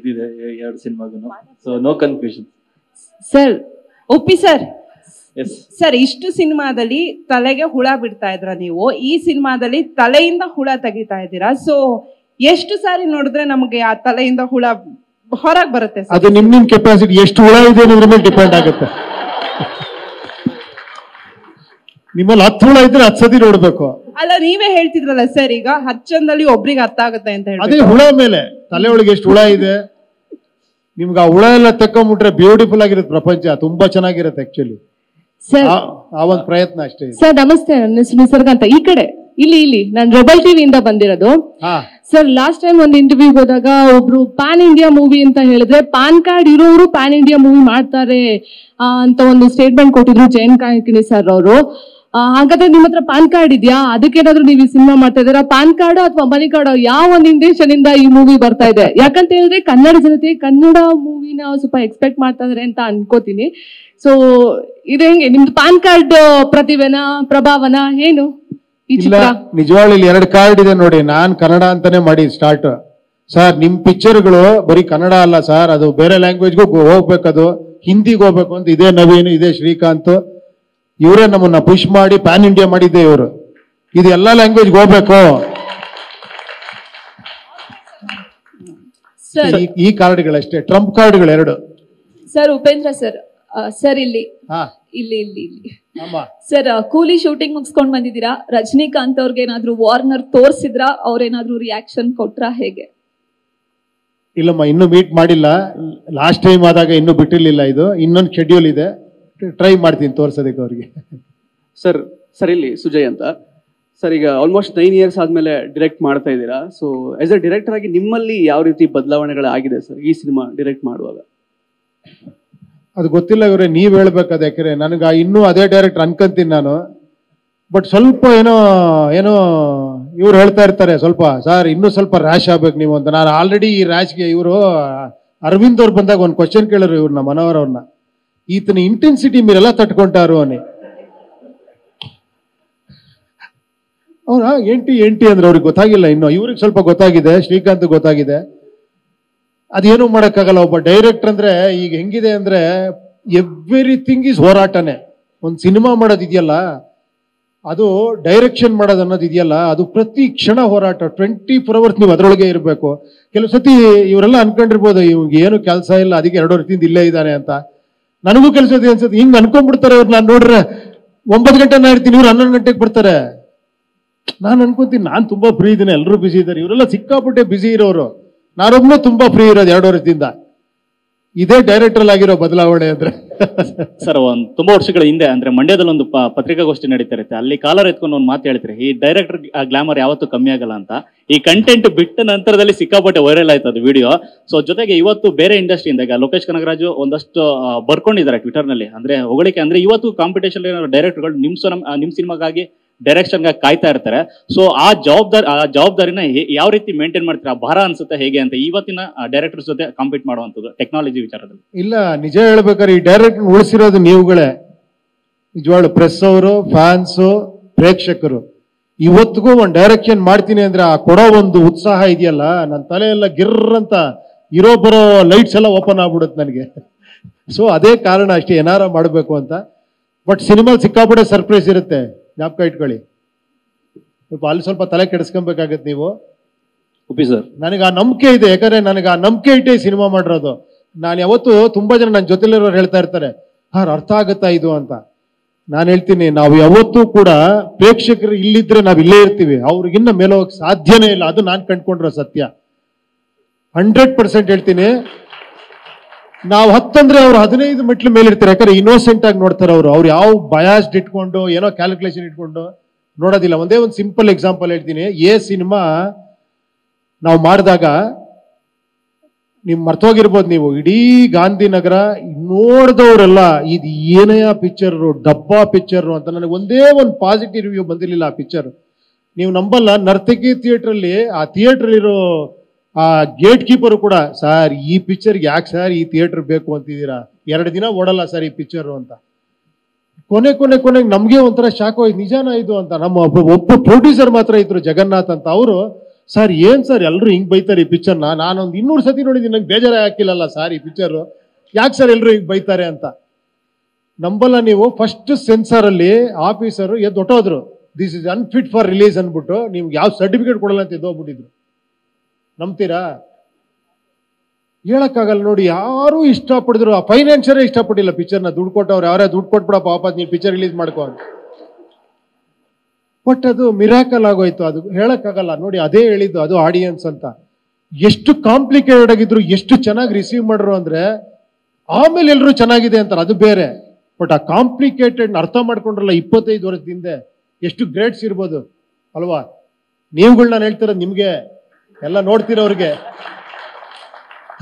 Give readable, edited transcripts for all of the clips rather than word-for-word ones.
ತೆಗ್ದಿದೆ ಎರಡು ಸಿನಿಮಾಗೂ, so no confusion. Sir ಒಪ್ಪಿ sir. Yes sir, ಇಷ್ಟು ಸಿನಿಮಾದಲ್ಲಿ ತಲೆಗೆ ಹುಳ ಬಿಡ್ತಾ ಇದ್ರ ನೀವು, ಈ ಸಿನಿಮಾದಲ್ಲಿ ತಲೆಯಿಂದ ಹುಳ ತೆಗಿತಾ ಇದ್ದೀರಾ. ಸೊ ಎಷ್ಟು ಸಾರಿ ನೋಡಿದ್ರೆ ನಮಗೆ ಆ ತಲೆಯಿಂದ ಹುಳ ಹೊರಗೆ ಬರುತ್ತೆ? ಅದು ನಿಮ್ ಕೆಪಾಸಿಟಿ ಎಷ್ಟು ಹುಳ ಇದೆ ಅನ್ನೋದ್ರ ಮೇಲೆ ಡಿಪೆಂಡ್ ಆಗುತ್ತೆ. ನಿಮ್ಮಲ್ಲಿ 10 ಹುಳ ಇದ್ರೆ 10 ಸತಿ ನೋಡ್ಬೇಕು. ಅಲ್ಲ, ನೀವೇ ಹೇಳ್ತಿದ್ರಲ್ಲ ಸರ್, ಈಗ 10 ಜನದಲ್ಲಿ ಒಬ್ರಿಗೆ ಅರ್ಥ ಆಗುತ್ತೆ ಅಂತ ಹೇಳಿ. ಅದೇ ಹುಳ ಮೇಲೆ, ತಲೆ ಒಳಗೆ ಎಷ್ಟು ಹುಳ ಇದೆ ನಿಮ್ಗೆ ಆ ಹುಳ ಎಲ್ಲ ತೆಕ್ಕೊಂಬಿಟ್ರೆ ಬ್ಯೂಟಿಫುಲ್ ಆಗಿರುತ್ತೆ ಪ್ರಪಂಚ, ತುಂಬಾ ಚೆನ್ನಾಗಿರುತ್ತೆ ಆಕ್ಚುಲಿ. ಸರ್ ಆ ಒಂದು ಪ್ರಯತ್ನ ಅಷ್ಟೇ. ಸರ್ ನಮಸ್ತೆ, ನನ್ನ ಹೆಸರು ನಿಸರ್ಗ ಅಂತ. ಈ ಕಡೆ ಇಲ್ಲಿ ನಾನು ರೆಬಲ್ ಟಿವಿಯಿಂದ ಬಂದಿರೋದು. ಸರ್, ಲಾಸ್ಟ್ ಟೈಮ್ ಒಂದು ಇಂಟರ್ವ್ಯೂಗೆ ಹೋದಾಗ ಒಬ್ರು ಪ್ಯಾನ್ ಇಂಡಿಯಾ ಮೂವಿ ಅಂತ ಹೇಳಿದ್ರೆ ಪಾನ್ ಕಾರ್ಡ್ ಇರೋರು ಪ್ಯಾನ್ ಇಂಡಿಯಾ ಮೂವಿ ಮಾಡ್ತಾರೆ ಅಂತ ಒಂದು ಸ್ಟೇಟ್ಮೆಂಟ್ ಕೊಟ್ಟಿದ್ರು ಜಯಂತ್ ಕಾಯ್ಕಿಣಿ ಸರ್ ಅವರು. ಹಾಗಾದ್ರೆ ನಿಮ್ಮ ಹತ್ರ ಪಾನ್ ಕಾರ್ಡ್ ಇದೆಯಾ? ಅದಕ್ಕೇನಾದ್ರು ನೀವು ಈ ಸಿನಿಮಾ ಮಾಡ್ತಾ ಇದ್ದೀರಾ? ಪಾನ್ ಕಾರ್ಡ್ ಅಥವಾ ಮನಿ ಕಾರ್ಡ್ ಯಾವ ಒಂದು ಇಂಟೆನ್ಷನ್ ಈ ಮೂವಿ ಬರ್ತಾ ಇದೆ? ಯಾಕಂತ ಹೇಳಿದ್ರೆ ಕನ್ನಡ ಜನತೆ ಕನ್ನಡ ಮೂವಿನ ಸ್ವಲ್ಪ ಎಕ್ಸ್ಪೆಕ್ಟ್ ಮಾಡ್ತಾ ಇದಾರೆ ಅಂತ ಅನ್ಕೋತೀನಿ. ಸೊ ಇದು ಹೆಂಗೆ ನಿಮ್ದು ಪಾನ್ ಕಾರ್ಡ್ ಪ್ರತಿಭೆನ ಪ್ರಭಾವನ ಏನು? ಇಲ್ಲ, ನಿಜವಾಗ್ಲೂ 2 ಕಾರ್ಡ್ ಇದೆ ನೋಡಿ. ನಾನ್ ಕನ್ನಡ ಅಂತಾನೆ ಮಾಡಿ ಸ್ಟಾರ್ಟ್. ಸರ್ ನಿಮ್ ಪಿಕ್ಚರ್ಗಳು ಬರೀ ಕನ್ನಡ ಅಲ್ಲ ಸರ್, ಅದು ಬೇರೆ ಲ್ಯಾಂಗ್ವೇಜ್ಗೂ ಹೋಗ್ಬೇಕದು, ಹಿಂದಿಗೆ ಹೋಗ್ಬೇಕು ಅಂತ. ಇದೇ ನವೀನ್, ಇದೇ ಶ್ರೀಕಾಂತ್, ಇವರೇ ನಮ್ಮನ್ನ ಪುಷ್ ಮಾಡಿ ಪ್ಯಾನ್ ಇಂಡಿಯಾ ಮಾಡಿದ್ದೆ ಇವರು. ಇದು ಎಲ್ಲಾ ಲ್ಯಾಂಗ್ವೇಜ್ಗೆ ಹೋಗ್ಬೇಕು. ಈ ಕಾರ್ಡ್ಗಳಷ್ಟೇ, ಟ್ರಂಪ್ ಕಾರ್ಡ್ಗಳು 2. ಸರ್ ಉಪೇಂದ್ರ ಸರ್, ಸರ್ ಇಲ್ಲಿ ಸರ್ ಕೂಲಿ ಶೂಟಿಂಗ್ ಮುಗಿಸ್ಕೊಂಡ್ ಬಂದಿದ್ದೀರಾ. ರಜನಿಕಾಂತ್ ಅವ್ರಿಗೆ ಏನಾದ್ರು ವಾರ್ನರ್ ತೋರ್ಸಿದ್ರ? ಅವ್ರೇನಾದ್ರು ರಿಯಾಕ್ಷನ್ ಕೊಟ್ರ ಹೇಗೆ? ಇಲ್ಲಮ್ಮ, ಇನ್ನೂ ಮೀಟ್ ಮಾಡಿಲ್ಲ. ಲಾಸ್ಟ್ ಟೈಮ್ ಆದಾಗ ಇನ್ನೂ ಬಿಟ್ಟಿರ್ಲಿಲ್ಲ. ಇದು ಇನ್ನೊಂದು ಶೆಡ್ಯೂಲ್ ಇದೆ, ಟ್ರೈ ಮಾಡ್ತೀನಿ ತೋರ್ಸೋದಕ್ಕೆ ಅವ್ರಿಗೆ. ಸರ್ ಇಲ್ಲಿ ಸುಜಯ್ ಅಂತ ಸರ್. ಈಗ ಆಲ್ಮೋಸ್ಟ್ 9 years ಆದ್ಮೇಲೆ ಡೈರೆಕ್ಟ್ ಮಾಡ್ತಾ ಇದ್ದೀರಾ. ಸೊ ಆಸ್ ಅ ಡೈರೆಕ್ಟರ್ ಆಗಿ ನಿಮ್ಮಲ್ಲಿ ಯಾವ ರೀತಿ ಬದಲಾವಣೆಗಳಾಗಿದೆ ಸರ್ ಈ ಸಿನಿಮಾ ಡೈರೆಕ್ಟ್ ಮಾಡುವಾಗ? ಅದು ಗೊತ್ತಿಲ್ಲ ಇವರೇ, ನೀವ್ ಹೇಳ್ಬೇಕದು. ಯಾಕಂದ್ರೆ ನನಗೆ ಇನ್ನೂ ಅದೇ ಡೈರೆಕ್ಟರ್ ಅನ್ಕೊಂತೀನಿ ನಾನು. ಬಟ್ ಸ್ವಲ್ಪ ಏನೋ ಇವ್ರು ಹೇಳ್ತಾ ಇರ್ತಾರೆ ಸ್ವಲ್ಪ, ಸರ್ ಇನ್ನೂ ಸ್ವಲ್ಪ ರ್ಯಾಶ್ ಆಗ್ಬೇಕು ನೀವು ಅಂತ. ನಾನು ಆಲ್ರೆಡಿ ಈ ರ್ಯಾಶ್ಗೆ ಇವರು ಅರವಿಂದ್ ಅವ್ರು ಬಂದಾಗ ಒಂದು ಕ್ವಶನ್ ಕೇಳರು ಇವ್ರನ್ನ, ಮನೋಹರ್ ಅವ್ರನ್ನ, ಈತನ ಇಂಟೆನ್ಸಿಟಿ మీరెలా ತಟ್ಕೊಂಟಾರು అని. ಅವ್ರ ఏంటి ಅಂದ್ರೆ ಅವ್ರಿಗೆ ಗೊತ್ತಾಗಿಲ್ಲ ಇನ್ನು. ಇವ್ರಿಗೆ ಸ್ವಲ್ಪ ಗೊತ್ತಾಗಿದೆ, ಶ್ರೀಕಾಂತ್ ಗೊತ್ತಾಗಿದೆ. ಅದೇನು ಮಾಡೋಕ್ಕಾಗಲ್ಲ. ಒಬ್ಬ ಡೈರೆಕ್ಟರ್ ಅಂದ್ರೆ ಈಗ ಹೆಂಗಿದೆ ಅಂದ್ರೆ ಎವ್ರಿಥಿಂಗ್ ಈಸ್ ಹೋರಾಟನೇ. ಒಂದು ಸಿನಿಮಾ ಮಾಡೋದಿದೆಯಲ್ಲ, ಅದು ಡೈರೆಕ್ಷನ್ ಮಾಡೋದು ಅನ್ನೋದು ಇದೆಯಲ್ಲ, ಅದು ಪ್ರತಿ ಕ್ಷಣ ಹೋರಾಟ. 24 hours ನೀವು ಅದರೊಳಗೆ ಇರಬೇಕು. ಕೆಲವು ಸತಿ ಇವರೆಲ್ಲ ಅನ್ಕೊಂಡಿರ್ಬೋದು ಇವ್ಗೆ ಏನು ಕೆಲಸ ಇಲ್ಲ, ಅದಕ್ಕೆ 2 ವರ್ಷದಿಂದ ಇಲ್ಲೇ ಇದ್ದಾನೆ ಅಂತ. ನನಗೂ ಕೆಲಸ ಇದೆ ಅನ್ಸುತ್ತೆ. ಹಿಂಗ್ ಅನ್ಕೊಂಡ್ಬಿಡ್ತಾರೆ ಇವ್ರು. ನಾನು ನೋಡ್ರೆ 9 ಗಂಟೆ ನಾ ಇರ್ತೀನಿ, ಇವ್ರು 11 ಗಂಟೆಗೆ ಬರ್ತಾರೆ. ನಾನು ಅನ್ಕೊಂತೀನಿ ನಾನು ತುಂಬಾ ಫ್ರೀ ಇದ್ದೀನಿ, ಎಲ್ಲರೂ ಬಿಸಿ ಇದ್ದಾರೆ. ಇವರೆಲ್ಲ ಸಿಕ್ಕಾಪಟ್ಟೆ ಬಿಸಿ ಇರೋರು, ನಾನೊಬ್ಬನೇ ತುಂಬಾ ಫ್ರೀ ಇರೋದು 2 ವರ್ಷದಿಂದ. ಇದೇ ಡೈರೆಕ್ಟರ್ ಆಗಿರೋ ಬದಲಾವಣೆ ಅಂದ್ರೆ. ಸರ್, ತುಂಬಾ ವರ್ಷಗಳ ಹಿಂದೆ ಅಂದ್ರೆ ಮಂಡ್ಯದಲ್ಲಿ ಒಂದು ಪತ್ರಿಕಾಗೋಷ್ಠಿ ನಡೀತಾ ಇರುತ್ತೆ. ಅಲ್ಲಿ ಕಾಲರ್ ಎತ್ಕೊಂಡು ಒಂದು ಮಾತು ಹೇಳ್ತಾರೆ, ಈ ಡೈರೆಕ್ಟರ್ ಗ್ಲಾಮರ್ ಯಾವತ್ತೂ ಕಮ್ಮಿ ಆಗಲ್ಲ ಅಂತ. ಈ ಕಂಟೆಂಟ್ ಬಿಟ್ಟ ನಂತರದಲ್ಲಿ ಸಿಕ್ಕಾಪಟ್ಟೆ ವೈರಲ್ ಆಯ್ತು ಅದು ವಿಡಿಯೋ. ಸೊ ಜೊತೆಗೆ ಇವತ್ತು ಬೇರೆ ಇಂಡಸ್ಟ್ರಿಯಿಂದ ಈಗ ಲೋಕೇಶ್ ಕನಗರಾಜು ಒಂದಷ್ಟು ಬರ್ಕೊಂಡಿದ್ದಾರೆ ಟ್ವಿಟರ್ ನಲ್ಲಿ, ಅಂದ್ರೆ ಹೊಗಳಿಕೆ. ಅಂದ್ರೆ ಇವತ್ತು ಕಾಂಪಿಟೇಷನ್ ಡೈರೆಕ್ಟರ್ಗಳು ನಿಮ್ ಸಿನಿಮಾಗಾಗಿ ಡೈರೆಕ್ಷನ್ ಕಾಯ್ತಾ ಇರ್ತಾರೆ. ಸೊ ಆ ಜವಾಬ್ದಾರಿನ ಯಾವ ರೀತಿ ಮೇಂಟೈನ್ ಮಾಡ್ತೀರಾ? ಭಾರ ಅನ್ಸುತ್ತೆ ಹೇಗೆ ಅಂತ ಇವತ್ತಿನ ಡೈರೆಕ್ಟರ್ಸ್ ಜೊತೆ ಕಾಂಪೀಟ್ ಮಾಡುವಂಥದ್ದು ಟೆಕ್ನಾಲಜಿ ವಿಚಾರದಲ್ಲಿ? ಇಲ್ಲ, ನಿಜ ಹೇಳ್ಬೇಕಾದ್ರೆ ಈ ಡೈರೆಕ್ಟರ್ ಉಳಿಸಿರೋದು ನೀವುಗಳೇ. ನಿಜವಾಗ್ಲು ಪ್ರೆಸ್ ಅವರು, ಫ್ಯಾನ್ಸು, ಪ್ರೇಕ್ಷಕರು. ಇವತ್ತಿಗೂ ಒಂದು ಡೈರೆಕ್ಷನ್ ಮಾಡ್ತೀನಿ ಅಂದ್ರೆ ಆ ಕೊಡೋ ಒಂದು ಉತ್ಸಾಹ ಇದೆಯಲ್ಲ, ನನ್ನ ತಲೆ ಎಲ್ಲ ಗಿರ್ರ್ ಅಂತ ಇರೋ ಬರೋ ಲೈಟ್ಸ್ ಎಲ್ಲ ಓಪನ್ ಆಗ್ಬಿಡುತ್ತೆ ನನಗೆ. ಸೊ ಅದೇ ಕಾರಣ ಅಷ್ಟೇ, ಏನಾರ ಮಾಡಬೇಕು ಅಂತ. ಬಟ್ ಸಿನಿಮಾ ಸಿಕ್ಕಾಪಟ್ಟೆ ಸರ್ಪ್ರೈಸ್ ಇರುತ್ತೆ, ಜ್ಞಾಪಕ ಇಟ್ಕೊಳ್ಳಿ. ಅಲ್ಲಿ ಸ್ವಲ್ಪ ತಲೆ ಕೆಡಿಸ್ಕೊಬೇಕಾಗತ್ತೆ ನೀವು. ಸರ್, ನನಗೆ ಆ ನಂಬಿಕೆ ಇದೆ. ಯಾಕಂದ್ರೆ ನನಗೆ ಆ ನಂಬಿಕೆ ಇಟ್ಟೆ ಸಿನಿಮಾ ಮಾಡಿರೋದು. ನಾನು ಯಾವತ್ತು ತುಂಬಾ ಜನ ನನ್ನ ಜೊತೆಲಿರೋರು ಹೇಳ್ತಾ ಇರ್ತಾರೆ, ಅರ್ಥ ಆಗುತ್ತಾ ಇದು ಅಂತ. ನಾನು ಹೇಳ್ತೀನಿ, ನಾವು ಯಾವತ್ತೂ ಕೂಡ ಪ್ರೇಕ್ಷಕರು ಇಲ್ಲಿದ್ರೆ ನಾವು ಇಲ್ಲೇ ಇರ್ತೀವಿ, ಅವ್ರಿಗಿನ್ನ ಮೇಲೆ ಹೋಗಕ್ಕೆ ಸಾಧ್ಯನೇ ಇಲ್ಲ. ಅದು ನಾನು ಕಂಡ್ಕೊಂಡಿರೋ ಸತ್ಯ. 100% ಹೇಳ್ತೀನಿ. ನಾವು 10 ಅಂದ್ರೆ ಅವ್ರು 15 ಮೆಟ್ಲು ಮೇಲೆ ಇರ್ತಾರೆ. ಯಾಕಂದ್ರೆ ಇನ್ನೋಸೆಂಟ್ ಆಗಿ ನೋಡ್ತಾರೆ ಅವರು. ಅವ್ರು ಯಾವ ಬಯಾಸ್ಡ್ ಇಟ್ಕೊಂಡು ಏನೋ ಕ್ಯಾಲ್ಕುಲೇಷನ್ ಇಟ್ಕೊಂಡು ನೋಡೋದಿಲ್ಲ. ಒಂದೇ ಒಂದು ಸಿಂಪಲ್ ಎಕ್ಸಾಂಪಲ್ ಹೇಳ್ತೀನಿ. ಸಿನಿಮಾ ನಾವು ಮಾಡಿದಾಗ ನೀವು ಮರ್ತೋಗಿರ್ಬೋದು, ನೀವು ಇಡೀ ಗಾಂಧಿನಗರ ನೋಡಿದವರೆಲ್ಲ ಇದು ಏನೆಯ ಪಿಕ್ಚರ್, ಡಬ್ಬಾ ಪಿಕ್ಚರ್ ಅಂತ. ನನಗೆ ಒಂದೇ ಒಂದು ಪಾಸಿಟಿವ್ ರಿವ್ಯೂ ಬಂದಿರಲಿಲ್ಲ ಆ ಪಿಕ್ಚರ್. ನೀವು ನಂಬಲ್ಲ, ನರ್ತಕಿ ಥಿಯೇಟ್ರಲ್ಲಿ ಆ ಥಿಯೇಟರ್ ಇರೋ ಆ ಗೇಟ್ ಕೀಪರು ಕೂಡ, ಸರ್ ಈ ಪಿಕ್ಚರ್ಗೆ ಯಾಕೆ ಸರ್ ಈ ಥಿಯೇಟರ್ ಬೇಕು ಅಂತಿದ್ದೀರಾ, 2 ದಿನ ಓಡಲ್ಲ ಸರ್ ಈ ಪಿಕ್ಚರ್ ಅಂತ. ಕೊನೆಗೆ ನಮ್ಗೆ ಒಂಥರ ಶಾಕ್ ಹೋಯ್ತು, ನಿಜಾನ ಇದು ಅಂತ. ನಮ್ಮ ಒಬ್ಬ ಪ್ರೊಡ್ಯೂಸರ್ ಮಾತ್ರ ಇದ್ರು, ಜಗನ್ನಾಥ್ ಅಂತ. ಅವರು ಸರ್ ಏನ್ ಸರ್ ಎಲ್ಲರೂ ಹಿಂಗ್ ಬೈತಾರೆ ಈ ಪಿಕ್ಚರ್ನ, ನಾನೊಂದು 200 ಸತಿ ನೋಡಿದ್ದೀನಿ, ನಂಗೆ ಬೇಜಾರೇ ಹಾಕಿಲ್ಲಲ್ಲ ಸರ್ ಈ ಪಿಕ್ಚರ್, ಯಾಕೆ ಸರ್ ಎಲ್ಲರೂ ಹಿಂಗ್ ಬೈತಾರೆ ಅಂತ. ನಂಬಲ್ಲ ನೀವು, ಫಸ್ಟ್ ಸೆನ್ಸಾರ್ ಅಲ್ಲಿ ಆಫೀಸರ್ ಹೊಟ್ಟೋದ್ರು, this is unfit for release ಅನ್ಬಿಟ್ಟು ನಿಮ್ಗೆ ಯಾವ ಸರ್ಟಿಫಿಕೇಟ್ ಕೊಡಲ್ಲ ಅಂತ ಎದ್ದೋಗ್ಬಿಟ್ಟಿದ್ರು. ನಂಬ್ತೀರಾ? ಹೇಳಕ್ಕಾಗಲ್ಲ ನೋಡಿ. ಯಾರು ಇಷ್ಟಪಡಿದ್ರು, ಆ ಫೈನಾನ್ಷಿಯರೇ ಇಷ್ಟಪಟ್ಟಿಲ್ಲ ಪಿಕ್ಚರ್ನ. ದುಡ್ಡು ಕೊಟ್ಟವ್ರು ಯಾರೇ ದುಡ್ಡು ಕೊಟ್ಬಿಡಪ್ಪ ಪಾಪ ನೀವು ಪಿಕ್ಚರ್ ರಿಲೀಸ್ ಮಾಡ್ಕೊ. ಬಟ್ ಅದು ಮಿರಾಕಲ್ ಆಗೋಯ್ತು. ಅದು ಹೇಳಕ್ಕಾಗಲ್ಲ ನೋಡಿ. ಅದೇ ಹೇಳಿದ್ದು, ಅದು ಆಡಿಯನ್ಸ್ ಅಂತ. ಎಷ್ಟು ಕಾಂಪ್ಲಿಕೇಟೆಡ್ ಆಗಿದ್ರು, ಎಷ್ಟು ಚೆನ್ನಾಗಿ ರಿಸೀವ್ ಮಾಡ್ರು ಅಂದ್ರೆ ಆಮೇಲೆ ಎಲ್ಲರೂ ಚೆನ್ನಾಗಿದೆ ಅಂತಾರೆ, ಅದು ಬೇರೆ. ಬಟ್ ಆ ಕಾಂಪ್ಲಿಕೇಟೆಡ್ ಅರ್ಥ ಮಾಡ್ಕೊಂಡ್ರಲ್ಲ 25 ವರ್ಷದಿಂದ, ಎಷ್ಟು ಗ್ರೇಟ್ಸ್ ಇರ್ಬೋದು ಅಲ್ವಾ? ನೀವುಗಳು ನಾನು ಹೇಳ್ತಿರೋದು ನಿಮ್ಗೆ, ಎಲ್ಲ ನೋಡ್ತಿರೋರ್ಗೆ.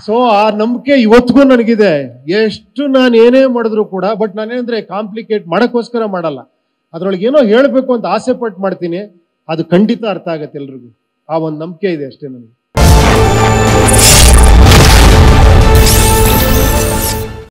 ಸೊ ಆ ನಂಬಿಕೆ ಇವತ್ತಿಗೂ ನನಗಿದೆ. ಎಷ್ಟು ನಾನು ಏನೇ ಮಾಡಿದ್ರು ಕೂಡ, ಬಟ್ ನಾನೇನಂದ್ರೆ ಕಾಂಪ್ಲಿಕೇಟ್ ಮಾಡಕ್ಕೋಸ್ಕರ ಮಾಡಲ್ಲ. ಅದ್ರೊಳಗೆ ಏನೋ ಹೇಳ್ಬೇಕು ಅಂತ ಆಸೆ ಪಟ್ಟು ಮಾಡ್ತೀನಿ, ಅದು ಖಂಡಿತ ಅರ್ಥ ಆಗತ್ತೆ ಎಲ್ರಿಗೂ. ಆ ಒಂದು ನಂಬಿಕೆ ಇದೆ ಅಷ್ಟೇ ನನಗೆ.